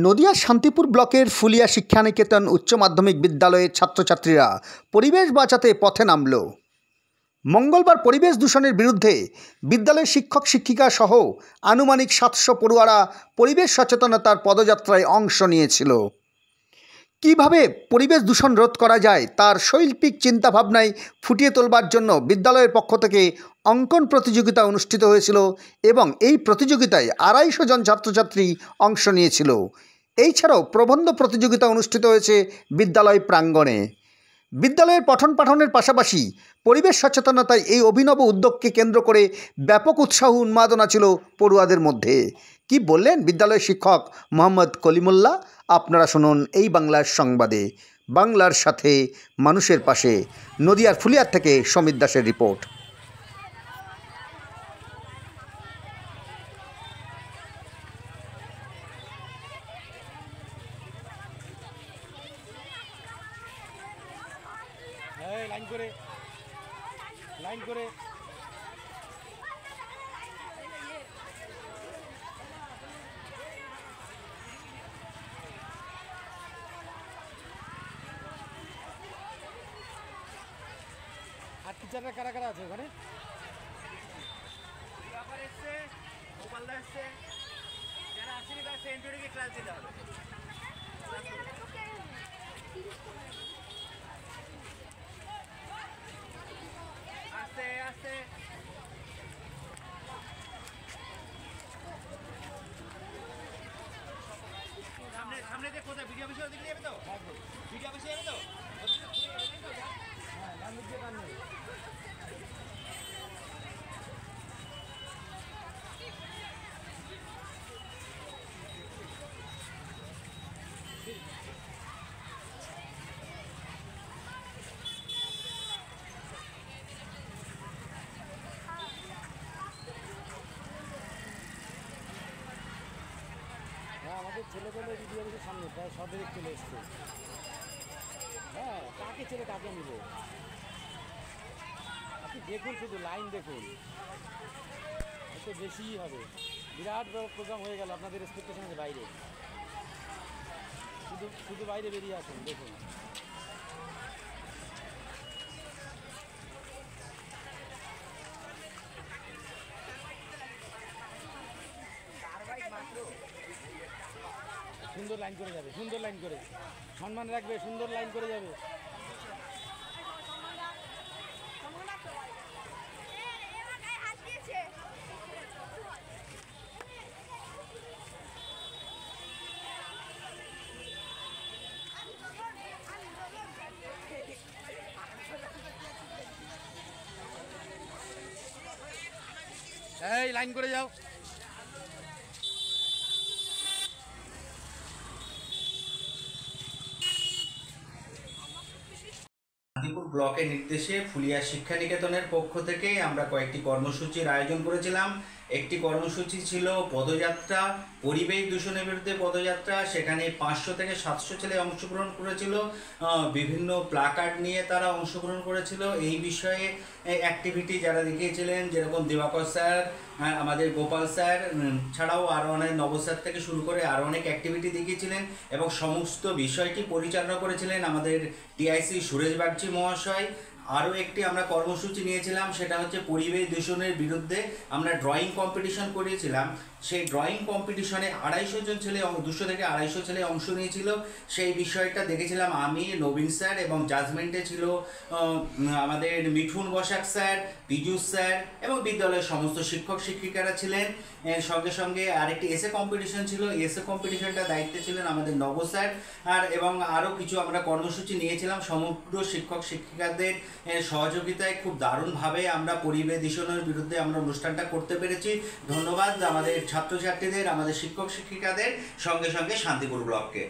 নদিয়ার শান্তিপুর ব্লকের ফুলিয়া শিক্ষানিকেতন উচ্চ মাধ্যমিক বিদ্যালয়ের ছাত্রছাত্রীরা পরিবেশ বাঁচাতে পথে নামল। মঙ্গলবার পরিবেশ দূষণের বিরুদ্ধে বিদ্যালয়ের শিক্ষক শিক্ষিকা সহ আনুমানিক 700 পড়ুয়ারা পরিবেশ সচেতনতার পদযাত্রায় অংশ নিয়েছিল। কিভাবে পরিবেশ দূষণ রোধ করা যায় তার শৈল্পিক চিন্তাভাবনায় ফুটিয়ে তোলবার জন্য বিদ্যালয়ের পক্ষ থেকে অঙ্কন প্রতিযোগিতা অনুষ্ঠিত হয়েছিল এবং এই প্রতিযোগিতায় 250 জন ছাত্রছাত্রী অংশ নিয়েছিল। এছাড়াও প্রবন্ধ প্রতিযোগিতা অনুষ্ঠিত হয়েছে বিদ্যালয় প্রাঙ্গণে। বিদ্যালয়ের পঠন পাঠনের পাশাপাশি পরিবেশ সচেতনতায় এই অভিনব উদ্যোগকে কেন্দ্র করে ব্যাপক উৎসাহ উন্মাদনা ছিল পড়ুয়াদের মধ্যে। কি বললেন বিদ্যালয়ের শিক্ষক মোহাম্মদ কলিমুল্লাহ? আপনারা শুনুন এই বাংলার সংবাদে। বাংলার সাথে মানুষের পাশে। নদিয়ার ফুলিয়ার থেকে সমিত দাসের রিপোর্ট। লাইন করে আর টিচাররা কারা কারা আছে ওখানে? যারা আসেনি তারা সেন্টুরিকে ক্লাস দিতে হবে। আস্তে আস্তে সামনে সামনে যে কোথায় ভিডিও অফিসে দিকে যাবে তো? ভিডিও অফিসে যাবে তো? হ্যাঁ, লাইন দিয়ে টানবে। আমাদের ছেলেপেলে ভিডিও অফিসের সামনে প্রায় সবের চলে এসছে। হ্যাঁ, কাকে ছেড়ে কাকে নিব? আপনি দেখুন, শুধু লাইন দেখুন, একটু বেশিই হবে। বিরাট বড় প্রোগ্রাম হয়ে গেল আপনাদের এক্সপেকটেশনের বাইরে। শুধু শুধু বাইরে বেরিয়ে আসুন, দেখুন। সুন্দর লাইন করে যাবে, সুন্দর লাইন করে সম্মান রাখবে, সুন্দর লাইন করে যাবে। এই লাইন করে যাও। শান্তিপুর ব্লকের নির্দেশে ফুলিয়া শিক্ষানিকেতনের পক্ষ থেকে আমরা কয়েকটি কর্মসূচির আয়োজন করেছিলাম। একটি কর্মসূচি ছিল পদযাত্রা, পরিবেশ দূষণের বিরুদ্ধে পদযাত্রা। সেখানে 500 থেকে 700 ছেলে অংশগ্রহণ করেছিল। বিভিন্ন প্লাকার্ড নিয়ে তারা অংশগ্রহণ করেছিল। এই বিষয়ে অ্যাক্টিভিটি যারা দেখিয়েছিলেন, যেরকম দিবাকর স্যার, আমাদের গোপাল স্যার ছাড়াও আরও অনেক নব স্যার থেকে শুরু করে আরও অনেক অ্যাক্টিভিটি দেখিয়েছিলেন এবং সমস্ত বিষয়টি পরিচালনা করেছিলেন আমাদের টিআইসি সুরেশ বাগচি মহাশয়। আরও একটি আমরা কর্মসূচি নিয়েছিলাম, সেটা হচ্ছে পরিবেশ দূষণের বিরুদ্ধে আমরা ড্রয়িং কম্পিটিশন করিয়েছিলাম। সেই ড্রয়িং কম্পিটিশনে 250 জন ছেলে 200 থেকে 250 ছেলে অংশ নিয়েছিল। সেই বিষয়টা দেখেছিলাম আমি, নবীন স্যার, এবং জাজমেন্টে ছিল আমাদের মিঠুন বসাক স্যার, পীযূষ স্যার এবং বিদ্যালয়ের সমস্ত শিক্ষক শিক্ষিকারা ছিলেন। সঙ্গে সঙ্গে আরেকটি এসে কম্পিটিশন ছিল। এসে কম্পিটিশনটা দায়িত্বে ছিলেন আমাদের নব স্যার। এবং আরও কিছু আমরা কর্মসূচি নিয়েছিলাম। সমগ্র শিক্ষক শিক্ষিকাদের সহযোগিতায় খুব দারুণভাবে আমরা পরিবেশ দূষণের বিরুদ্ধে আমরা অনুষ্ঠানটা করতে পেরেছি। ধন্যবাদ আমাদের ছাত্রছাত্রীদের, আমাদের শিক্ষক শিক্ষিকাদের, সঙ্গে সঙ্গে শান্তিপুর ব্লককে।